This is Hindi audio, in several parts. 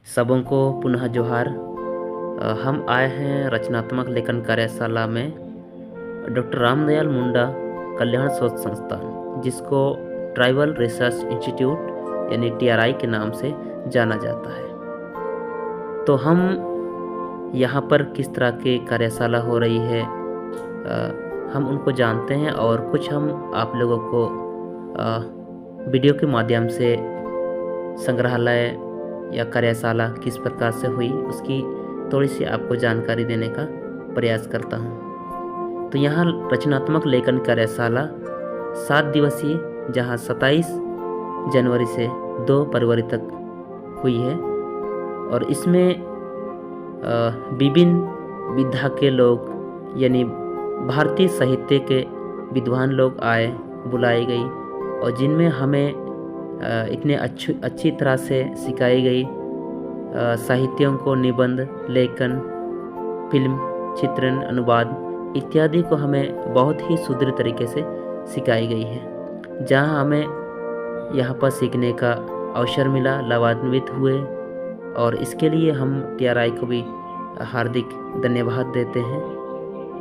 सबों को पुनः जोहार। हम आए हैं रचनात्मक लेखन कार्यशाला में डॉक्टर रामदयाल मुंडा कल्याण शोध संस्थान, जिसको ट्राइबल रिसर्च इंस्टीट्यूट यानी TRI के नाम से जाना जाता है। तो हम यहाँ पर किस तरह की कार्यशाला हो रही है हम उनको जानते हैं, और कुछ हम आप लोगों को वीडियो के माध्यम से संग्रहालय या कार्यशाला किस प्रकार से हुई उसकी थोड़ी सी आपको जानकारी देने का प्रयास करता हूँ। तो यहाँ रचनात्मक लेखन कार्यशाला 7 दिवसीय, जहाँ 27 जनवरी से 2 फरवरी तक हुई है, और इसमें विभिन्न विधा के लोग यानी भारतीय साहित्य के विद्वान लोग बुलाई गई, और जिनमें हमें इतने अच्छी तरह से सिखाई गई साहित्यों को, निबंध, लेखन, फिल्म, चित्रण, अनुवाद इत्यादि को हमें बहुत ही सुदृढ़ तरीके से सिखाई गई है, जहां हमें यहाँ पर सीखने का अवसर मिला, लाभान्वित हुए, और इसके लिए हम TRI को भी हार्दिक धन्यवाद देते हैं।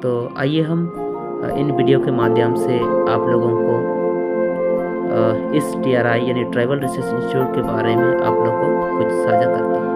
तो आइए हम इन वीडियो के माध्यम से आप लोगों को इस TRI यानी ट्राइबल रिसर्च इंस्टीट्यूट के बारे में आप लोगों को कुछ साझा करता हूँ।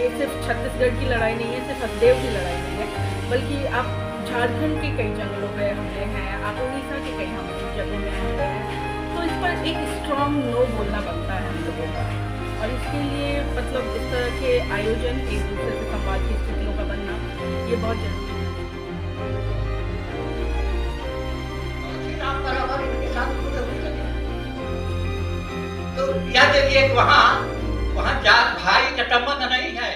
ये सिर्फ छत्तीसगढ़ की लड़ाई नहीं है, सिर्फ हसदेव की लड़ाई नहीं है, बल्कि आप झारखंड के कई जंगलों पे हमले हैं, आप उड़ीसा के कई जगहों में हमले हैं, तो इस पर एक स्ट्रॉन्ग नो बोलना बनता है हम लोगों का। और इसके लिए मतलब इस तरह के आयोजन, एक दूसरे से संवाद की स्थितियों का बनना, ये बहुत जरूरी है। तो यह देखिए वहाँ जात भाई चटम्बन नहीं है।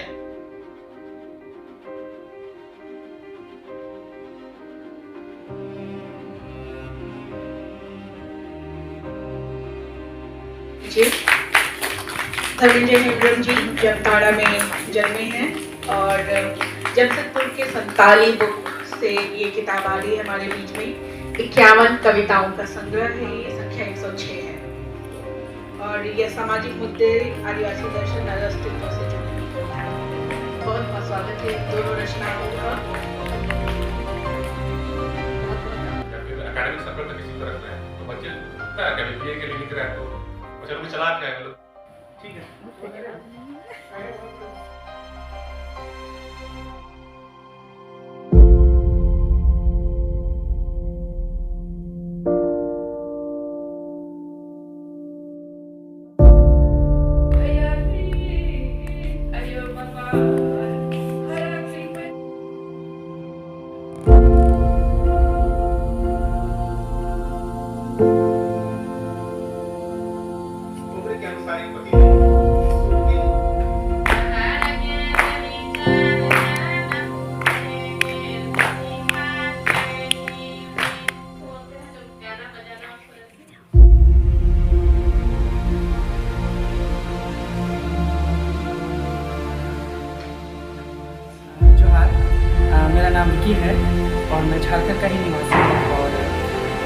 धनंजय नेब्रम जी जमताड़ा में जन्मे हैं और जमशेदपुर के संताली बुक से ये किताब आ रही है हमारे बीच में। 51 कविताओं का संग्रह है, ये संख्या 106 है और ये सामाजिक मुद्दे, आदिवासी दर्शन और अस्तित्व से जुड़ी है। बहुत बहुत स्वागत है दोनों रचनाओं का। एकेडमिक सर्कल तक किसी तरह है तो बच्चे क्या कभी बीए के लिए लिख रहे हैं तो बच्चे लोग चलाक है, ठीक है। मेरा नाम विकी है और मैं झारखंड का ही निवासी हूँ और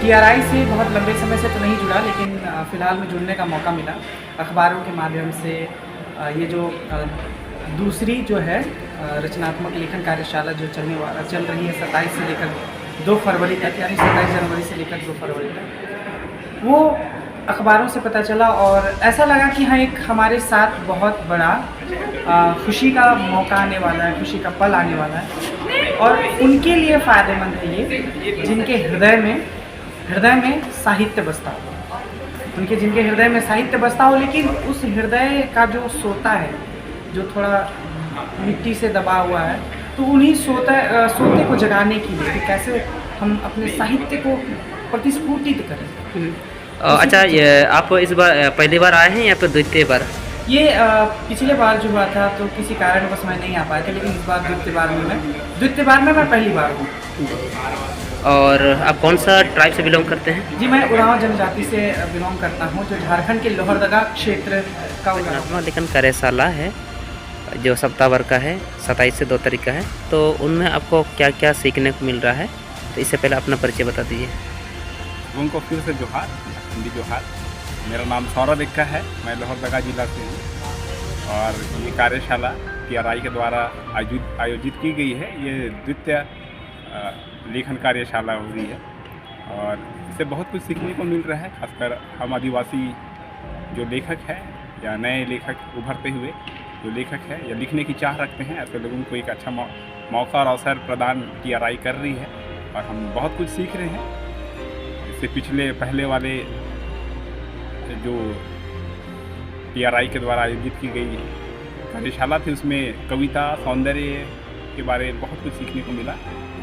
टीआरआई से बहुत लंबे समय से तो नहीं जुड़ा, लेकिन फ़िलहाल में जुड़ने का मौका मिला अखबारों के माध्यम से। ये जो दूसरी जो है रचनात्मक लेखन कार्यशाला जो चल रही है 27 से लेकर 2 फरवरी तक, यानी 27 जनवरी से लेकर 2 फरवरी तक, वो अखबारों से पता चला और ऐसा लगा कि हाँ एक हमारे साथ बहुत बड़ा खुशी का मौका आने वाला है, खुशी का पल आने वाला है और उनके लिए फ़ायदेमंद है ये जिनके हृदय में साहित्य बसता हो, जिनके हृदय में साहित्य बसता हो, लेकिन उस हृदय का जो सोता है, जो थोड़ा मिट्टी से दबा हुआ है, तो उन्हीं सोते को जगाने के लिए कि कैसे हम अपने साहित्य को प्रतिस्फूर्तित करें। अच्छा, ये आप इस बार पहली बार आए हैं या फिर द्वितीय बार? ये पिछले बार जो हुआ था तो किसी कारणवश मैं नहीं आ पाया था, लेकिन इस बार द्वितीय बार में मैं पहली बार हूँ। और आप कौन सा ट्राइब से बिलोंग करते हैं? जी, मैं उरांव जनजाति से बिलोंग करता हूँ, जो झारखंड के लोहरदगा क्षेत्र का रचनात्मक लेखन कार्यशाला है जो सप्ताहभर का है, 27 से 2 तारीख का है, तो उनमें आपको क्या क्या सीखने को मिल रहा है? तो इससे पहले अपना परिचय बता दीजिए। उनको फिर से जोहार, हिंदी जोहार। मेरा नाम सौरभ एक्का है, मैं लोहरदगा जिला से हूँ और ये कार्यशाला टीआरआई के द्वारा आयोजित की गई है। ये द्वितीय लेखन कार्यशाला हो रही है और इससे बहुत कुछ सीखने को मिल रहा है। खासकर हम आदिवासी जो लेखक हैं या नए लेखक उभरते हुए जो लेखक हैं या लिखने की चाह रखते हैं, ऐसे लोगों को एक अच्छा मौका और अवसर प्रदान टीआरआई कर रही है और हम बहुत कुछ सीख रहे हैं। इससे पहले वाले जो टीआरआई के द्वारा आयोजित की गई कार्यशाला थी, उसमें कविता, सौंदर्य के बारे में बहुत कुछ सीखने को मिला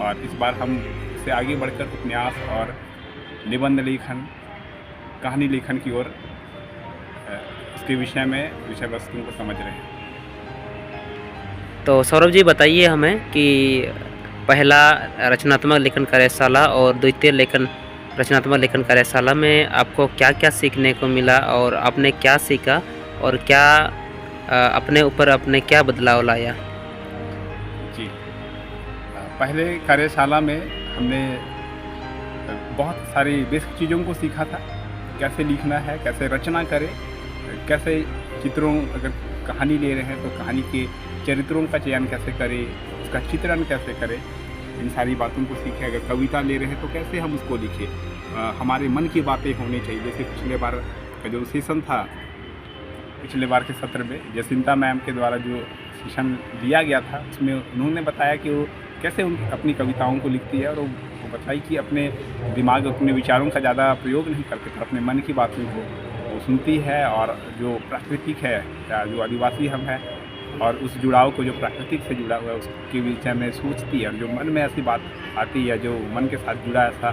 और इस बार हम इससे आगे बढ़कर उपन्यास और निबंध लेखन, कहानी लेखन की ओर इसके विषय वस्तु को समझ रहे हैं। तो सौरभ जी बताइए हमें कि पहला रचनात्मक लेखन कार्यशाला और द्वितीय रचनात्मक लेखन कार्यशाला में आपको क्या क्या सीखने को मिला और आपने क्या सीखा और क्या अपने ऊपर क्या बदलाव लाया? जी, पहले कार्यशाला में हमने बहुत सारी बेसिक चीज़ों को सीखा था, कैसे लिखना है, कैसे रचना करें, कैसे चित्रों, अगर कहानी ले रहे हैं तो कहानी के चरित्रों का चयन कैसे करें, उसका चित्रण कैसे करें, इन सारी बातों को सीखें। अगर कविता ले रहे हैं तो कैसे हम उसको लिखें, हमारे मन की बातें होनी चाहिए। जैसे पिछले बार का जो सेशन था पिछले बार के सत्र में जसिंता मैम के द्वारा जो सेशन दिया गया था, उसमें उन्होंने बताया कि वो कैसे अपनी कविताओं को लिखती है, और वो बताई कि अपने दिमाग, अपने विचारों का ज़्यादा प्रयोग नहीं करते, पर अपने मन की बातों को वो सुनती है, और जो प्राकृतिक है या जो आदिवासी हम हैं, और उस जुड़ाव को जो प्राकृतिक से जुड़ा हुआ है उसके विषय में सोचती है, और जो मन में ऐसी बात आती है, जो मन के साथ जुड़ा, ऐसा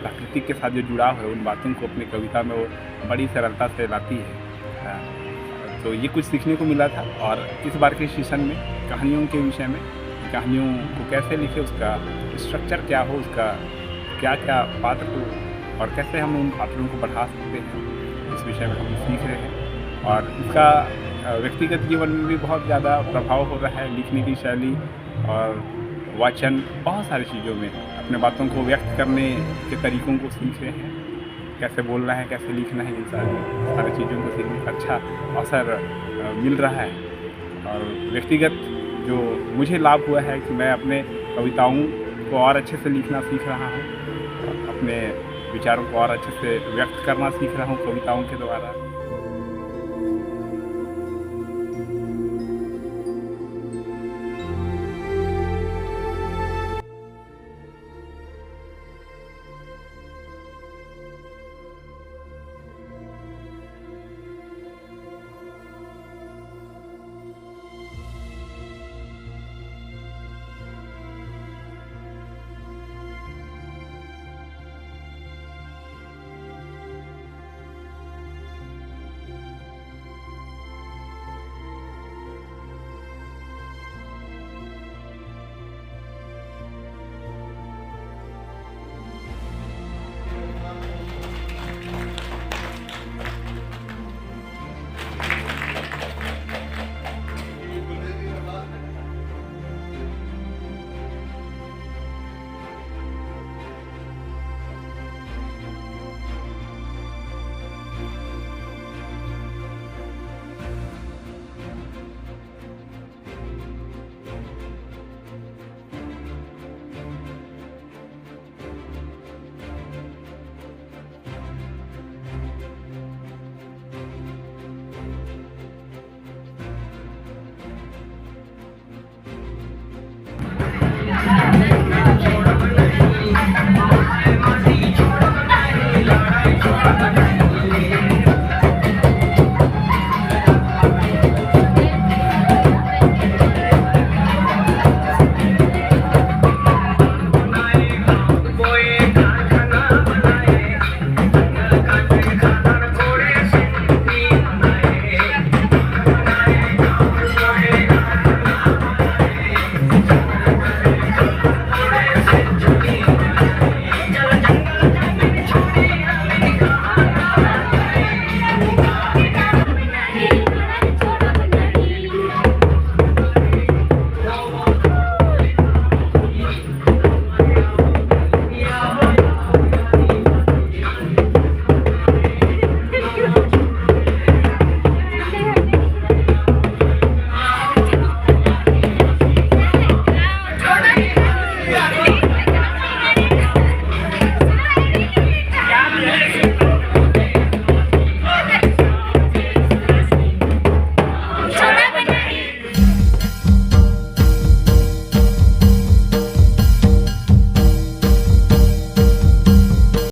प्राकृतिक के साथ जो जुड़ाव है, उन बातों को अपनी कविता में वो बड़ी सरलता से लाती है। तो ये कुछ सीखने को मिला था। और इस बार के सेशन में कहानियों के विषय में, कहानियों को कैसे लिखे, उसका स्ट्रक्चर क्या हो, उसका क्या क्या पात्र हो, और कैसे हम उन पात्रों को बढ़ा सकते हैं, इस विषय में हम सीख रहे हैं। और इसका व्यक्तिगत जीवन में भी बहुत ज़्यादा प्रभाव हो रहा है। लिखने की शैली और वाचन, बहुत सारी चीज़ों में अपने बातों को व्यक्त करने के तरीक़ों को सीख रहे हैं, कैसे बोलना है, कैसे लिखना है, इन सारी चीज़ों को सीखने का अच्छा अवसर मिल रहा है। और व्यक्तिगत जो मुझे लाभ हुआ है कि मैं अपने कविताओं को और अच्छे से लिखना सीख रहा हूँ, अपने विचारों को और अच्छे से व्यक्त करना सीख रहा हूँ कविताओं के द्वारा।